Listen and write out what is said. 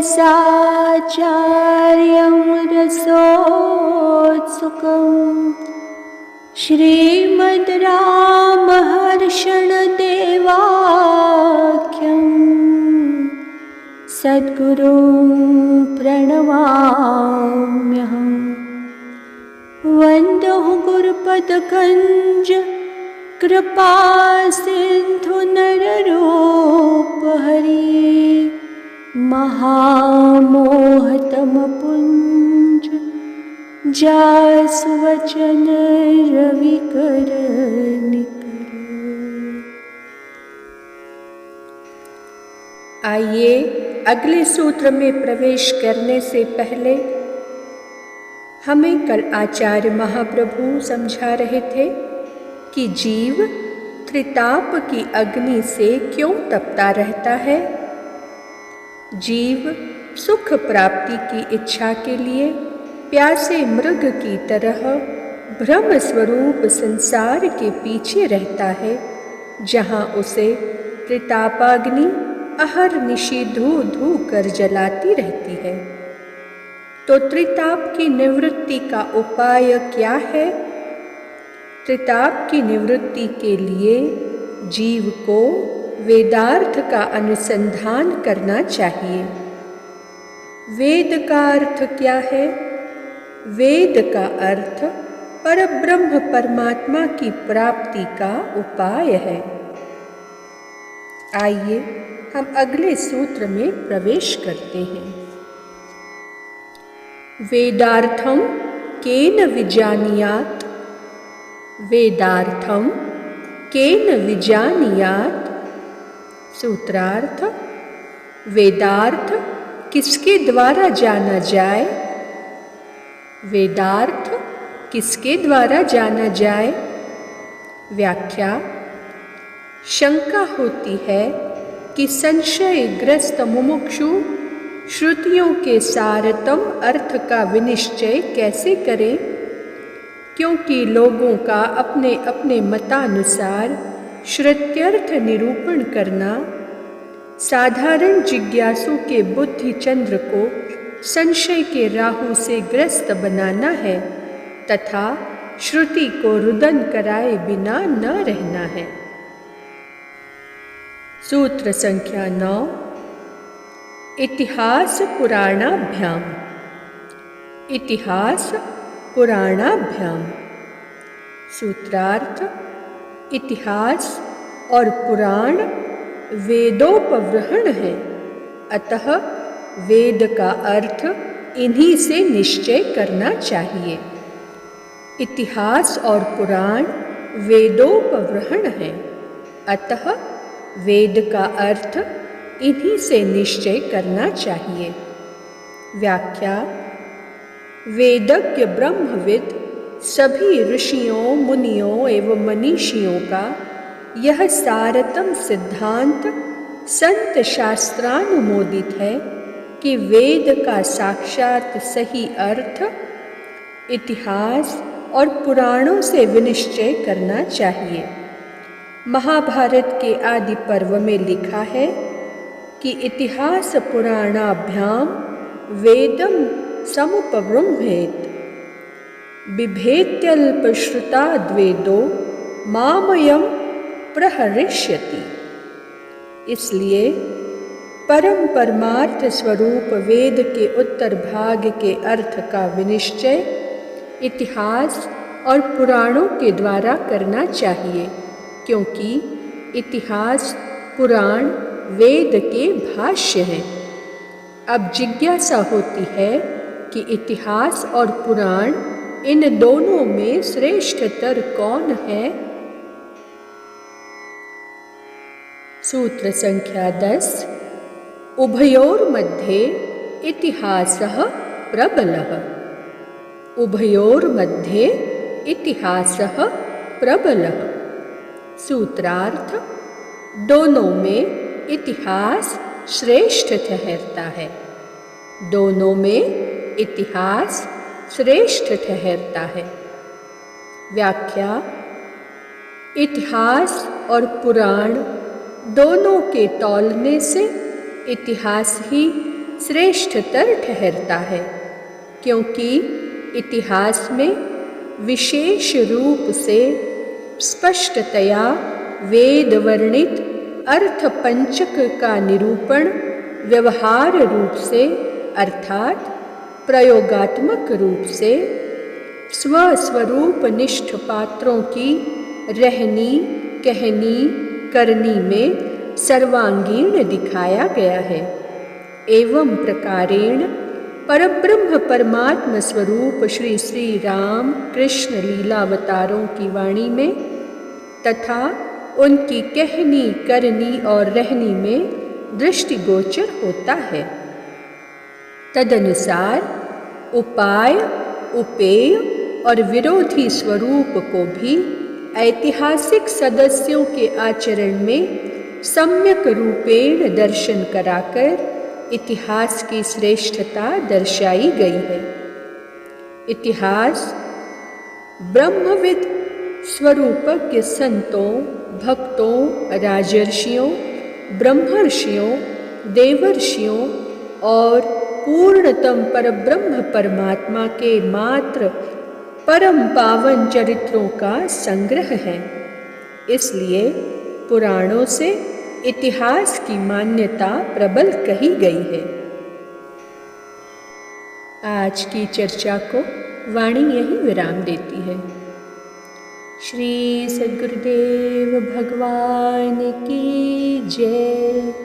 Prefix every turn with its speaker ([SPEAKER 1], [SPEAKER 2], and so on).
[SPEAKER 1] रसाचार्यं रसोत्सुकम् श्रीमद् रामहर्षणदेवाख्यं सद्गुरुं प्रणमाम्यहम्। वन्दो गुरुपदकञ्ज कृपासिन्धु नररूपहरि महामोहतमपुञ्ज जासुवचन रविकर निकर।
[SPEAKER 2] आइए अगले सूत्र में प्रवेश करने से पहले हमें कल आचार्य महाप्रभु समझा रहे थे कि जीव त्रिताप की अग्नि से क्यों तपता रहता है। जीव सुख प्राप्ति की इच्छा के लिए प्यासे मृग की तरह भ्रम स्वरूप संसार के पीछे रहता है, जहाँ उसे त्रितापाग्नि अहर्निशि धू धू कर जलाती रहती है। तो त्रिताप की निवृत्ति का उपाय क्या है? त्रिताप की निवृत्ति के लिए जीव को वेदार्थ का अनुसंधान करना चाहिए। वेद का अर्थ क्या है? वेद का अर्थ परब्रह्म परमात्मा की प्राप्ति का उपाय है। आइए हम अगले सूत्र में प्रवेश करते हैं। वेदार्थम केन विजानीयात्। वेदार्थम केन विजानीयात्। सूत्रार्थ, वेदार्थ किसके द्वारा जाना जाए? वेदार्थ किसके द्वारा जाना जाए? व्याख्या, शंका होती है कि संशयग्रस्त मुमुक्षु श्रुतियों के सारतम अर्थ का विनिश्चय कैसे करें, क्योंकि लोगों का अपने अपने मतानुसार श्रुत्यर्थ निरूपण करना साधारण जिज्ञासु के बुद्धि चंद्र को संशय के राहु से ग्रस्त बनाना है तथा श्रुति को रुदन कराए बिना न रहना है। सूत्र संख्या 9। इतिहास पुराणाभ्याम। इतिहास पुराणाभ्याम। सूत्रार्थ, इतिहास और पुराण वेदोपवृहण है, अतः वेद का अर्थ इन्हीं से निश्चय करना चाहिए। इतिहास और पुराण वेदोपवृहण है, अतः वेद का अर्थ इन्हीं से निश्चय करना चाहिए। व्याख्या, वेदज्ञ ब्रह्मविद सभी ऋषियों मुनियों एवं मनीषियों का यह सारतम सिद्धांत संत शास्त्रानुमोदित है कि वेद का साक्षात सही अर्थ इतिहास और पुराणों से विनिश्चय करना चाहिए। महाभारत के आदि पर्व में लिखा है कि इतिहास पुराणाभ्याम वेदम समुपब्रह्मेत बिभेत्यल्पश्रुताद्वेदो मामयम प्रहरिष्यति। इसलिए परम परमार्थ स्वरूप वेद के उत्तर भाग के अर्थ का विनिश्चय इतिहास और पुराणों के द्वारा करना चाहिए, क्योंकि इतिहास पुराण वेद के भाष्य हैं। अब जिज्ञासा होती है कि इतिहास और पुराण इन दोनों में श्रेष्ठतर कौन है? सूत्र संख्या 10। उभयोर्मध्ये इतिहासः प्रबलः। उभयोर्मध्ये इतिहासः प्रबलः। सूत्रार्थ, दोनों में इतिहास श्रेष्ठ ठहरता है। दोनों में इतिहास श्रेष्ठ ठहरता है। व्याख्या, इतिहास और पुराण दोनों के तौलने से इतिहास ही श्रेष्ठतर ठहरता है, क्योंकि इतिहास में विशेष रूप से स्पष्टतया वेद वर्णित अर्थ पंचक का निरूपण व्यवहार रूप से अर्थात प्रयोगात्मक रूप से स्वस्वरूप निष्ठ पात्रों की रहनी कहनी करनी में सर्वांगीण दिखाया गया है। एवं प्रकारेण परब्रह्म परमात्म स्वरूप श्री श्री राम कृष्ण लीलावतारों की वाणी में तथा उनकी कहनी करनी और रहनी में दृष्टिगोचर होता है। तदनुसार उपाय उपेय और विरोधी स्वरूप को भी ऐतिहासिक सदस्यों के आचरण में सम्यक रूपेण दर्शन कराकर इतिहास की श्रेष्ठता दर्शाई गई है। इतिहास ब्रह्मविद स्वरूपज्ञ संतों, भक्तों, राजर्षियों, ब्रह्मर्षियों, देवर्षियों और पूर्णतम परब्रह्म परमात्मा के मात्र परम पावन चरित्रों का संग्रह है। इसलिए पुराणों से इतिहास की मान्यता प्रबल कही गई है। आज की चर्चा को वाणी यही विराम देती है। श्री सद्गुरुदेव भगवान की जय।